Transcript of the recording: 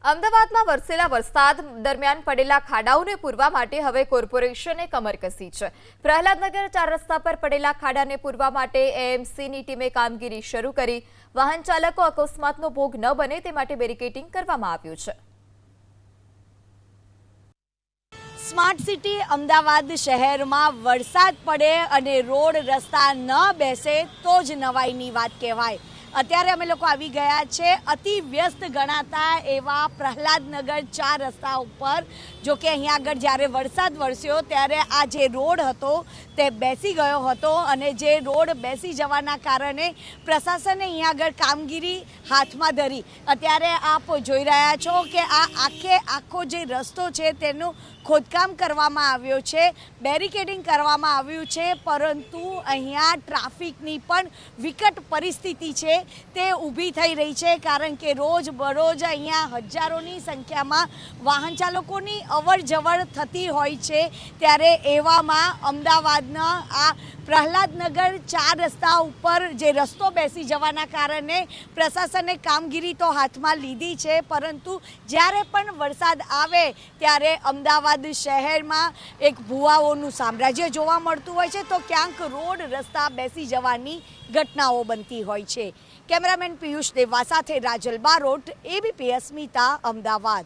અમદાવાદમાં વરસેલા વરસાદ દરમિયાન પડેલા ખાડાઓને પૂરવા માટે હવે કોર્પોરેશને કમર કસી છે। પ્રહલાદનગર 4 રસ્તા પર પડેલા ખાડાને પૂરવા માટે એએમસીની ટીમે કામગીરી શરૂ કરી। વાહન ચાલકો અકસ્માતનો ભોગ ન બને તે માટે બેરિકેડિંગ કરવામાં આવ્યું છે। સ્માર્ટ સિટી અમદાવાદ શહેરમાં વરસાદ પડે અને રોડ રસ્તા ન બેસે તો જ નવાઈની વાત કહેવાય। અત્યારે અમે લોકો આવી ગયા છે અતિ વ્યસ્ત ગણાતા એવા પ્રહલાદનગર 4 રસ્તા ઉપર। જો કે અહીંયા આગળ જ્યારે વરસાદ વરસ્યો ત્યારે આ જે રોડ હતો તે બેસી ગયો હતો અને જે રોડ બેસી જવાના કારણે પ્રશાસને અહીંયા આગળ કામગીરી હાથમાં ધરી। અત્યારે આપ જોઈ રહ્યા છો કે આ આખો જે રસ્તો છે તેનું ખોદકામ કરવામાં આવ્યો છે, બેરિકેડિંગ કરવામાં આવ્યું છે, પરંતુ અહીંયા ટ્રાફિકની પણ વિકટ પરિસ્થિતિ છે તે ઊભી થઈ રહી છે। કારણ કે રોજ બરોજ અહીંયા હજારોની સંખ્યામાં વાહન ચાલકોની અવર જવર થતી હોય છે। ત્યારે એવામાં અમદાવાદના આ પ્રહલાદનગર 4 રસ્તા ઉપર જે રસ્તો બેસી જવાના કારણે પ્રશાસને કામગીરી તો હાથમાં લીધી છે, પરંતુ જ્યારે પણ વરસાદ આવે ત્યારે અમદાવાદ શહેરમાં એક ભૂવાઓનું સામ્રાજ્ય જોવા મળતું હોય છે, તો ક્યાંક રોડ રસ્તા બેસી જવાની ઘટનાઓ બનતી હોય છે। કેમેરામેન પિયુષ દેવા સાથે રાજલ બારોટ, એબીપી અસ્મિતા, અમદાવાદ।